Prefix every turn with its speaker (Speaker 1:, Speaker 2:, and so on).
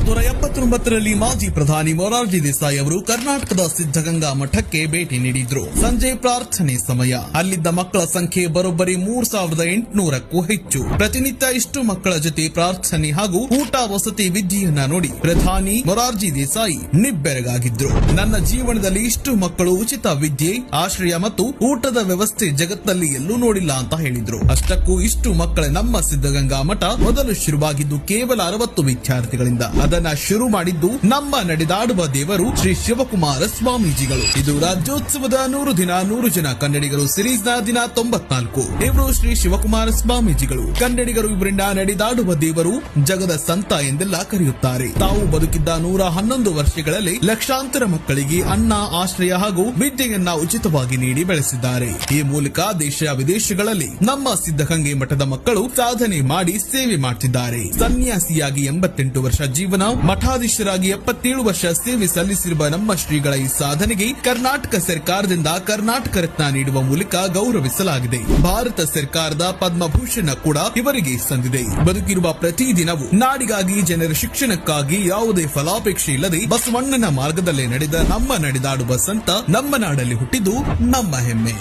Speaker 1: 1979ರಲ್ಲಿ ಮಾಜಿ ಪ್ರಧಾನಿ ಮೊರಾರ್ಜಿ ದೇಸಾಯಿ ಅವರು ಕರ್ನಾಟಕದ ಸಿದ್ಧಗಂಗಾ ಮಠಕ್ಕೆ ಭೇಟಿ ನೀಡಿದ್ರು. ಸಂಜೆ ಪ್ರಾರ್ಥನೆ ಸಮಯ. ಅಲ್ಲಿದ್ದ ಮಕ್ಕಳ ಸಂಖ್ಯೆ ಬರೋಬ್ಬರಿ 3800ಕ್ಕೂ ಹೆಚ್ಚು. ಪ್ರತಿನಿತ್ಯ ಇಷ್ಟು ಮಕ್ಕಳ ಜೊತೆ ಪ್ರಾರ್ಥನೆ ಹಾಗೂ ಊಟ, ವಸತಿ, ವಿದ್ಯೆಯನ್ನ ನೋಡಿ ಪ್ರಧಾನಿ ಮೊರಾರ್ಜಿ ದೇಸಾಯಿ ನಿಬ್ಬೆರಗಾಗಿದ್ರು. ನನ್ನ ಜೀವನದಲ್ಲಿ ಇಷ್ಟು ಮಕ್ಕಳು, ಉಚಿತ ವಿದ್ಯೆ, ಆಶ್ರಯ ಮತ್ತು ಊಟದ ವ್ಯವಸ್ಥೆ ಜಗತ್ತಲ್ಲಿ ಎಲ್ಲೂ ನೋಡಿಲ್ಲ ಅಂತ ಹೇಳಿದ್ರು. ಅಷ್ಟಕ್ಕೂ ಇಷ್ಟು ಮಕ್ಕಳ ನಮ್ಮ ಸಿದ್ಧಗಂಗಾ ಮಠ ಮೊದಲು ಶುರುವಾಗಿದ್ದು ಕೇವಲ 60 ವಿದ್ಯಾರ್ಥಿಗಳಿಂದ. ಅದನ್ನ ಶುರು ಮಾಡಿದ್ದು ನಮ್ಮ ನಡೆದಾಡುವ ದೇವರು ಶ್ರೀ ಶಿವಕುಮಾರ ಸ್ವಾಮೀಜಿಗಳು. ಇದು ರಾಜ್ಯೋತ್ಸವದ 100 ದಿನ 100 ಜನ ಕನ್ನಡಿಗರು ಸಿರೀಸ್ ನ ದಿನ 94. ಇವರು ಶ್ರೀ ಶಿವಕುಮಾರ ಸ್ವಾಮೀಜಿಗಳು. ಕನ್ನಡಿಗರು ಇವರಿಂದ ನಡೆದಾಡುವ ದೇವರು, ಜಗದ ಸಂತ ಎಂದೆಲ್ಲ ಕರೆಯುತ್ತಾರೆ. ತಾವು ಬದುಕಿದ್ದ 111 ವರ್ಷಗಳಲ್ಲಿ ಲಕ್ಷಾಂತರ ಮಕ್ಕಳಿಗೆ ಅನ್ನ, ಆಶ್ರಯ ಹಾಗೂ ವಿದ್ಯೆಯನ್ನ ಉಚಿತವಾಗಿ ನೀಡಿ ಬೆಳೆಸಿದ್ದಾರೆ. ಈ ಮೂಲಕ ದೇಶ ವಿದೇಶಗಳಲ್ಲಿ ನಮ್ಮ ಸಿದ್ಧಗಂಗೆ ಮಠದ ಮಕ್ಕಳು ಸಾಧನೆ ಮಾಡಿ ಸೇವೆ ಮಾಡುತ್ತಿದ್ದಾರೆ. ಸನ್ಯಾಸಿಯಾಗಿ 88 ವರ್ಷ ಜೀವನ, ಮಠಾಧೀಶರಾಗಿ 77 ವರ್ಷ ಸೇವೆ ಸಲ್ಲಿಸಿರುವ ನಮ್ಮ ಶ್ರೀಗಳ ಈ ಸಾಧನೆಗೆ ಕರ್ನಾಟಕ ಸರ್ಕಾರದಿಂದ ಕರ್ನಾಟಕ ರತ್ನ ನೀಡುವ ಮೂಲಕ ಗೌರವಿಸಲಾಗಿದೆ. ಭಾರತ ಸರ್ಕಾರದ ಪದ್ಮಭೂಷಣ ಕೂಡ ಇವರಿಗೆ ಸಂದಿದೆ. ಬದುಕಿರುವ ಪ್ರತಿ ದಿನವೂ ನಾಡಿಗಾಗಿ, ಜನರ ಶಿಕ್ಷಣಕ್ಕಾಗಿ ಯಾವುದೇ ಫಲಾಪೇಕ್ಷೆ ಇಲ್ಲದೆ ಬಸವಣ್ಣನ ಮಾರ್ಗದಲ್ಲೇ ನಡೆದ ನಮ್ಮ ನಡೆದಾಡುವ ಸಂತ, ನಮ್ಮ ನಾಡಲ್ಲಿ ಹುಟ್ಟಿದ್ದು ನಮ್ಮ ಹೆಮ್ಮೆ.